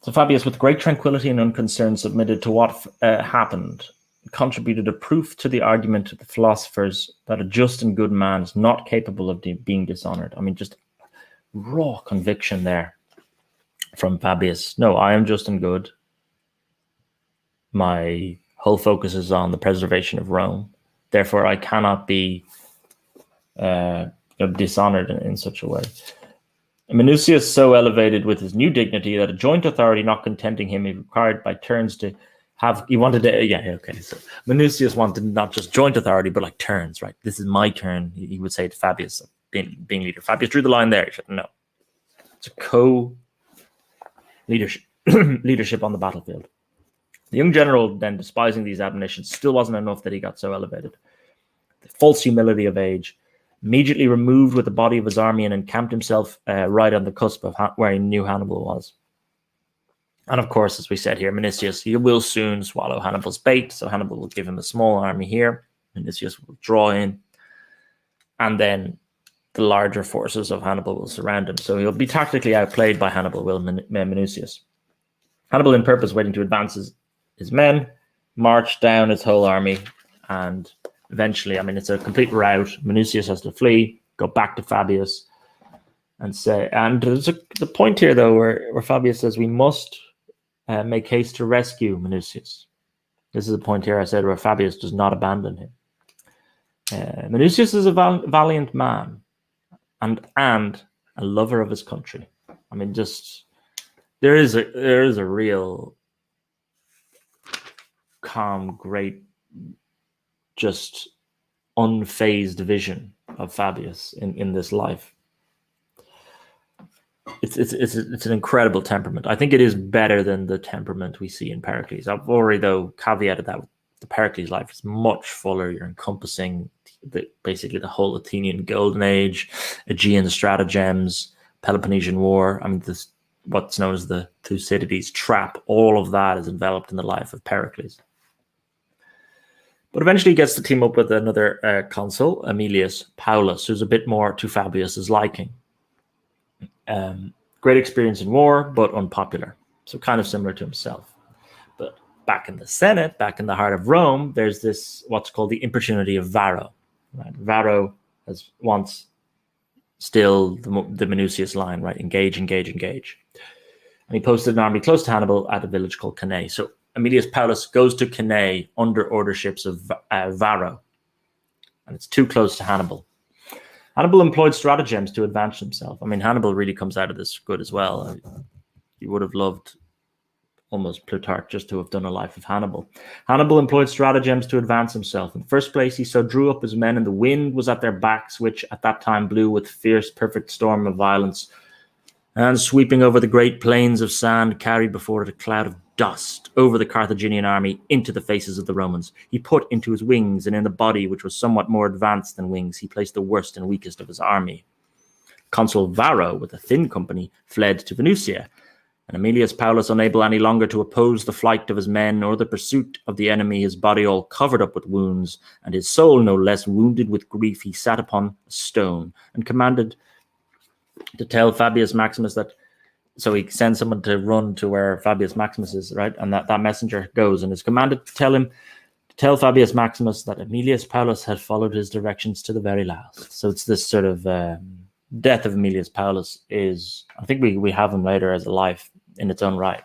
So Fabius, with great tranquility and unconcern, submitted to what happened, contributed a proof to the argument of the philosophers that a just and good man is not capable of being dishonored. I mean, just raw conviction there from Fabius. No, I am just and good. My whole focus is on the preservation of Rome. Therefore, I cannot be dishonored in such a way. Manoucius so elevated with his new dignity that a joint authority not contenting him, he required by turns to have, he wanted to, so Manoucius wanted not just joint authority, but like turns, right? This is my turn, he would say to Fabius, being leader. Fabius drew the line there. He said, no. It's a co-leadership leadership on the battlefield. The young general, then despising these admonitions, still wasn't enough that he got so elevated. The false humility of age immediately removed with the body of his army and encamped himself right on the cusp of where he knew Hannibal was. And of course, as we said here, Manoucius, he will soon swallow Hannibal's bait, so Hannibal will give him a small army here. Manoucius will draw in, and then the larger forces of Hannibal will surround him. So he'll be tactically outplayed by Hannibal, will Manoucius. Hannibal, in purpose, waiting to advance his men, march down his whole army, and eventually, I mean, it's a complete rout. Manoucius has to flee, go back to Fabius, and say, and there's the point here, though, where Fabius says we must make haste to rescue Manoucius. This is a point here I said where Fabius does not abandon him. Manoucius is a valiant man and a lover of his country. I mean, just there is a real calm, great, just unfazed vision of Fabius in this life. It's an incredible temperament. I think it is better than the temperament we see in Pericles. I've already, though, caveated that the Pericles life is much fuller. You're encompassing basically the whole Athenian Golden Age, Aegean stratagems, Peloponnesian War. I mean, what's known as the Thucydides trap. All of that is enveloped in the life of Pericles. But eventually he gets to team up with another consul, Aemilius Paulus, who's a bit more to Fabius's liking. Great experience in war, but unpopular. So kind of similar to himself. But back in the Senate, back in the heart of Rome, there's this, what's called the importunity of Varro. Right? Varro has once still the Manoucius line, right? Engage. And he posted an army close to Hannibal at a village called Cannae. So Aemilius Paulus goes to Cannae under orderships of Varro. And it's too close to Hannibal. Hannibal employed stratagems to advance himself. I mean, Hannibal really comes out of this good as well. You would have loved almost Plutarch just to have done a life of Hannibal. Hannibal employed stratagems to advance himself. In the first place, he so drew up his men, and the wind was at their backs, which at that time blew with fierce, perfect storm of violence, and sweeping over the great plains of sand, carried before it a cloud of dust over the Carthaginian army into the faces of the Romans. He put into his wings and in the body, which was somewhat more advanced than wings, he placed the worst and weakest of his army. Consul Varro, with a thin company, fled to Venusia, and Aemilius Paulus, unable any longer to oppose the flight of his men or the pursuit of the enemy, his body all covered up with wounds, and his soul no less wounded with grief, he sat upon a stone and commanded to tell Fabius Maximus that. So he sends someone to run to where Fabius Maximus is, right? And that messenger goes and is commanded to tell Fabius Maximus that Aemilius Paulus had followed his directions to the very last. So it's this sort of death of Aemilius Paulus is, I think we have him later as a life in its own right.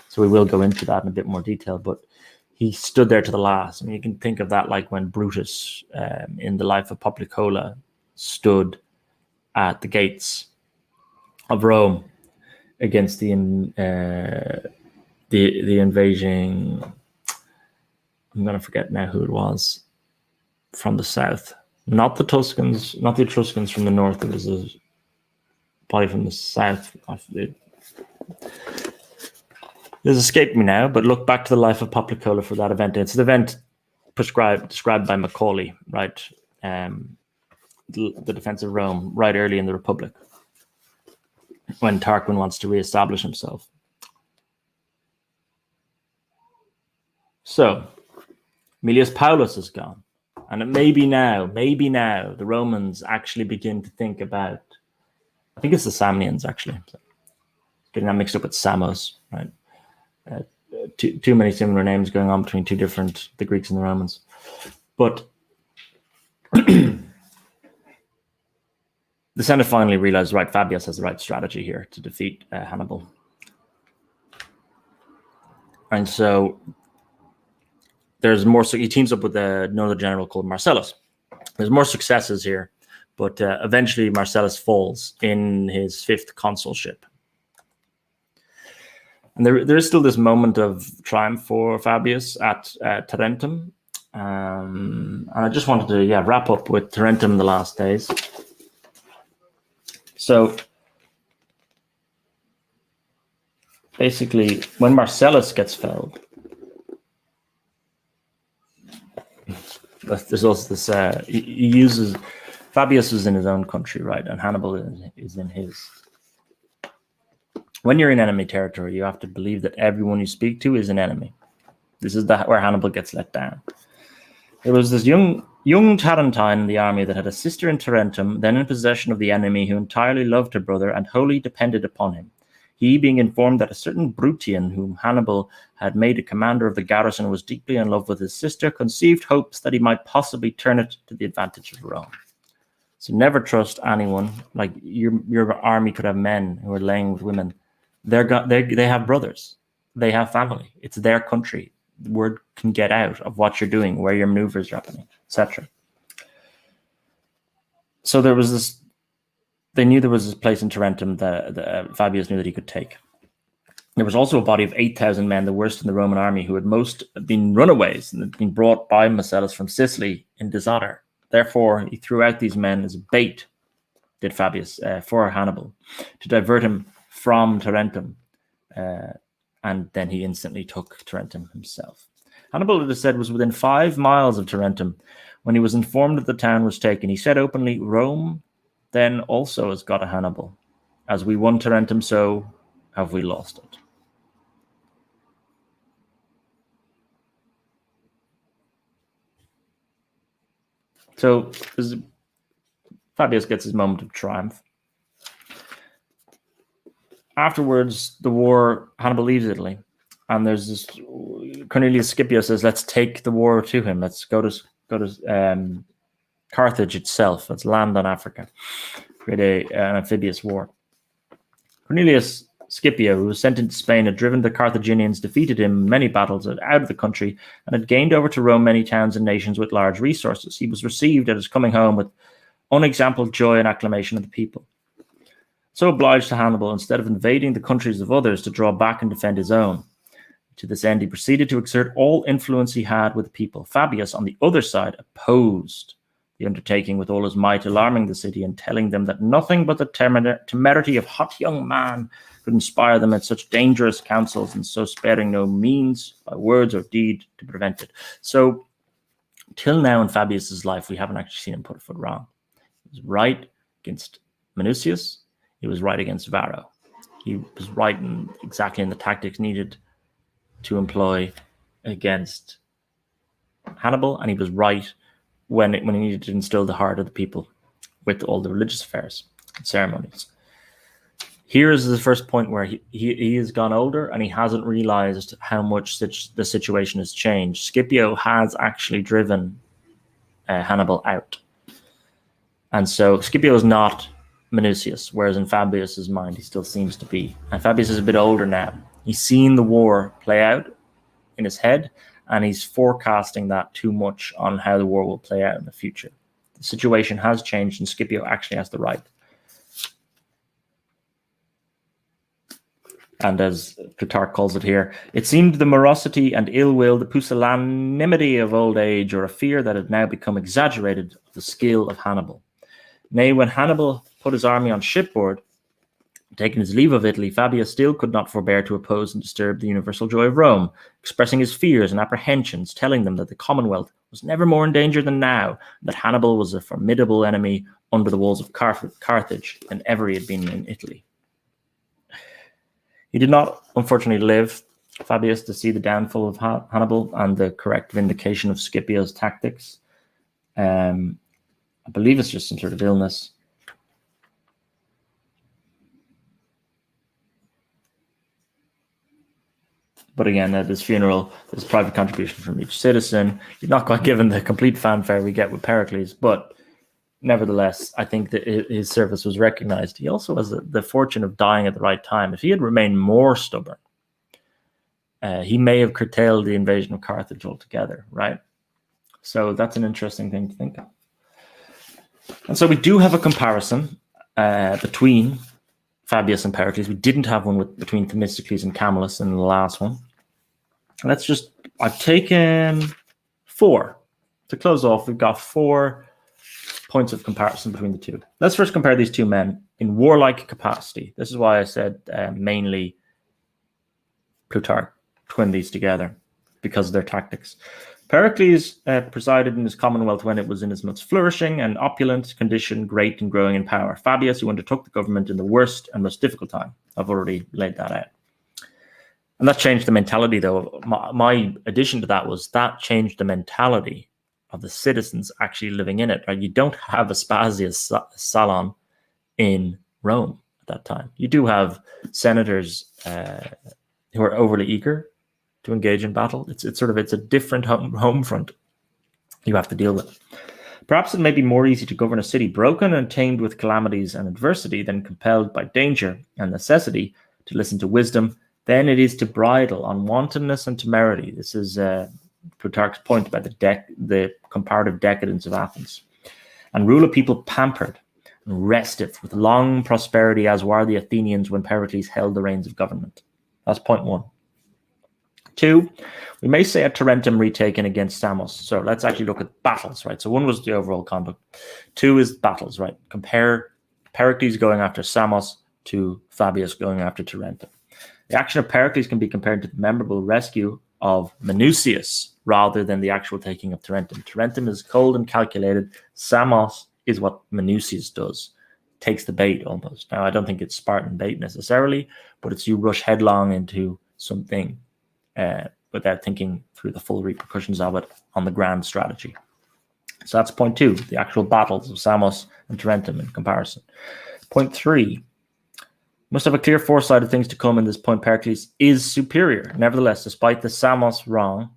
So we will go into that in a bit more detail, but he stood there to the last. I mean, you can think of that like when Brutus in the life of Poplicola stood at the gates of Rome against the invading, I'm going to forget now who it was, from the south. Not the Tuscans, not the Etruscans from the north. It was probably from the south. It has escaped me now, but look back to the life of Poplicola for that event. It's an event described by Macaulay, right? The defense of Rome, right early in the Republic, when Tarquin wants to reestablish himself. So, Aemilius Paulus is gone. And it maybe now, the Romans actually begin to think about, I think it's the Samnians actually. So, getting that mixed up with Samos, right? Too many similar names going on between the Greeks and the Romans. But the Senate finally realized, right, Fabius has the right strategy here to defeat Hannibal. And so there's more, so he teams up with another general called Marcellus. There's more successes here, but eventually Marcellus falls in his 5th consulship. And there is still this moment of triumph for Fabius at Torrentium. And I just wanted to wrap up with Torrentium in the last days. So basically, when Marcellus gets felled, there's also this. He uses Fabius was in his own country, right, and Hannibal is in his. When you're in enemy territory, you have to believe that everyone you speak to is an enemy. This is where Hannibal gets let down. There was this young Tarentine in the army that had a sister in Torrentium, then in possession of the enemy, who entirely loved her brother and wholly depended upon him. He, being informed that a certain Bruttian, whom Hannibal had made a commander of the garrison, was deeply in love with his sister, conceived hopes that he might possibly turn it to the advantage of Rome. So never trust anyone. Like your army could have men who are laying with women. They have brothers. They have family. It's their country. The word can get out of what you're doing, where your maneuvers are happening, etc. So there was this. They knew there was this place in Torrentium that Fabius knew that he could take. There was also a body of 8,000 men, the worst in the Roman army, who had most been runaways and had been brought by Marcellus from Sicily in dishonor. Therefore, he threw out these men as bait, did Fabius, for Hannibal, to divert him from Torrentium. And then he instantly took Torrentium himself. Hannibal, it is said, was within 5 miles of Torrentium when he was informed that the town was taken. He said openly, Rome then also has got a Hannibal. As we won Torrentium, so have we lost it. So Fabius gets his moment of triumph. Afterwards, the war, Hannibal leaves Italy, and there's this. Cornelius Scipio says, "Let's take the war to him. Let's go to Carthage itself. Let's land on Africa, create an amphibious war." Cornelius Scipio, who was sent into Spain, had driven the Carthaginians, defeated him in many battles out of the country, and had gained over to Rome many towns and nations with large resources. He was received at his coming home with unexampled joy and acclamation of the people. So obliged to Hannibal, instead of invading the countries of others, to draw back and defend his own. To this end, he proceeded to exert all influence he had with the people. Fabius, on the other side, opposed the undertaking with all his might, alarming the city and telling them that nothing but the temerity of hot young man could inspire them at such dangerous counsels, and so sparing no means by words or deed to prevent it. So, till now in Fabius's life, we haven't actually seen him put a foot wrong. He was right against Manoucius. He was right against Varro. He was right exactly in the tactics needed to employ against Hannibal, and he was right when he needed to instill the heart of the people with all the religious affairs and ceremonies. Here is the first point where he has gone older and he hasn't realized how much the situation has changed. Scipio has actually driven Hannibal out. And so Scipio is not Manoucius, whereas in Fabius's mind, he still seems to be. And Fabius is a bit older now. He's seen the war play out in his head, and he's forecasting that too much on how the war will play out in the future. The situation has changed, and Scipio actually has the right. And as Plutarch calls it here, it seemed the morosity and ill will, the pusillanimity of old age, or a fear that had now become exaggerated of the skill of Hannibal. Nay, when Hannibal put his army on shipboard, taking his leave of Italy, Fabius still could not forbear to oppose and disturb the universal joy of Rome, expressing his fears and apprehensions, telling them that the Commonwealth was never more in danger than now, that Hannibal was a formidable enemy under the walls of Carthage than ever he had been in Italy. He did not, unfortunately, live, Fabius, to see the downfall of Hannibal and the correct vindication of Scipio's tactics. I believe it's just some sort of illness. But again, at his funeral, there's private contribution from each citizen. He's not quite given the complete fanfare we get with Pericles, but nevertheless, I think that his service was recognized. He also has the fortune of dying at the right time. If he had remained more stubborn, he may have curtailed the invasion of Carthage altogether, right? So that's an interesting thing to think of. And so we do have a comparison between Fabius and Pericles. We didn't have one between Themistocles and Camillus in the last one. I've taken 4. To close off, we've got 4 points of comparison between the two. Let's first compare these two men in warlike capacity. This is why I said mainly Plutarch twin these together, because of their tactics. Pericles presided in his commonwealth when it was in its most flourishing and opulent condition, great and growing in power. Fabius, who undertook the government in the worst and most difficult time. I've already laid that out. And that changed the mentality, though. My addition to that was that changed the mentality of the citizens actually living in it. Right? You don't have Vespasia's salon in Rome at that time. You do have senators who are overly eager to engage in battle. It's a different home front you have to deal with. Perhaps it may be more easy to govern a city broken and tamed with calamities and adversity than compelled by danger and necessity to listen to wisdom than it is to bridle on wantonness and temerity. This is Plutarch's point about the comparative decadence of Athens. And rule a people pampered and restive with long prosperity, as were the Athenians when Pericles held the reins of government. That's point 1. 2, we may say a Torrentium retaken against Samos. So let's actually look at battles, right? So 1 was the overall conduct. 2 is battles, right? Compare Pericles going after Samos to Fabius going after Torrentium. The action of Pericles can be compared to the memorable rescue of Manoucius rather than the actual taking of Torrentium. Torrentium is cold and calculated. Samos is what Manoucius does. Takes the bait almost. Now, I don't think it's Spartan bait necessarily, but it's you rush headlong into something without thinking through the full repercussions of it on the grand strategy. So that's point 2, the actual battles of Samos and Torrentium in comparison. Point 3, must have a clear foresight of things to come in this point. Pericles is superior. Nevertheless, despite the Samos wrong,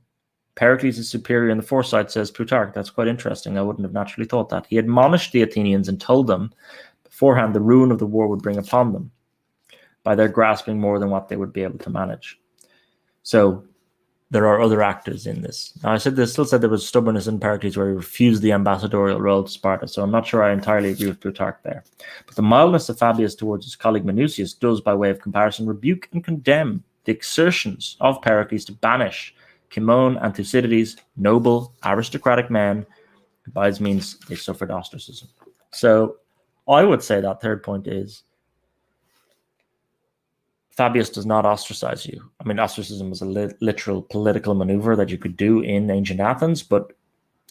Pericles is superior in the foresight, says Plutarch. That's quite interesting. I wouldn't have naturally thought that. He admonished the Athenians and told them beforehand the ruin of the war would bring upon them by their grasping more than what they would be able to manage. So there are other actors in this. Now, I still said there was stubbornness in Pericles where he refused the ambassadorial role to Sparta, so I'm not sure I entirely agree with Plutarch there. But the mildness of Fabius towards his colleague Manoucius does, by way of comparison, rebuke and condemn the exertions of Pericles to banish Cimon and Thucydides, noble, aristocratic men, who by his means they suffered ostracism. So I would say that third point is Fabius does not ostracize you. I mean, ostracism was a literal political maneuver that you could do in ancient Athens, but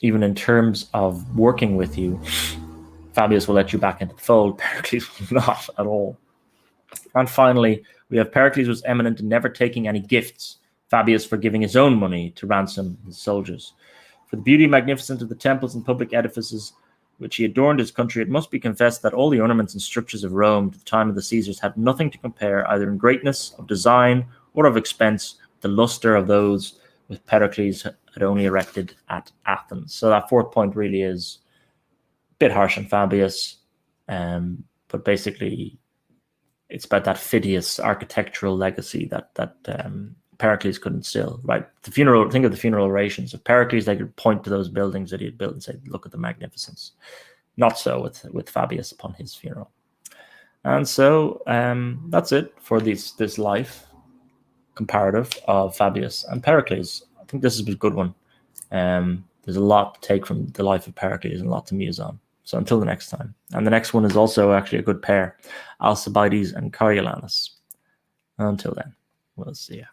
even in terms of working with you, Fabius will let you back into the fold. Pericles will not at all. And finally, we have Pericles was eminent in never taking any gifts, Fabius for giving his own money to ransom his soldiers. For the beauty and magnificence of the temples and public edifices which he adorned his country, it must be confessed that all the ornaments and structures of Rome to the time of the Caesars had nothing to compare, either in greatness of design or of expense, with the luster of those which Pericles had only erected at Athens. So that fourth point really is a bit harsh on Fabius, but basically it's about that Phidias architectural legacy that Pericles could instill, right? Think of the funeral orations of Pericles. They could point to those buildings that he had built and say, look at the magnificence. Not so with Fabius upon his funeral. And so that's it for this life comparative of Fabius and Pericles. I think this is a good one. There's a lot to take from the life of Pericles and a lot to muse on. So until the next time. And the next one is also actually a good pair, Alcibiades and Coriolanus. Until then, we'll see you.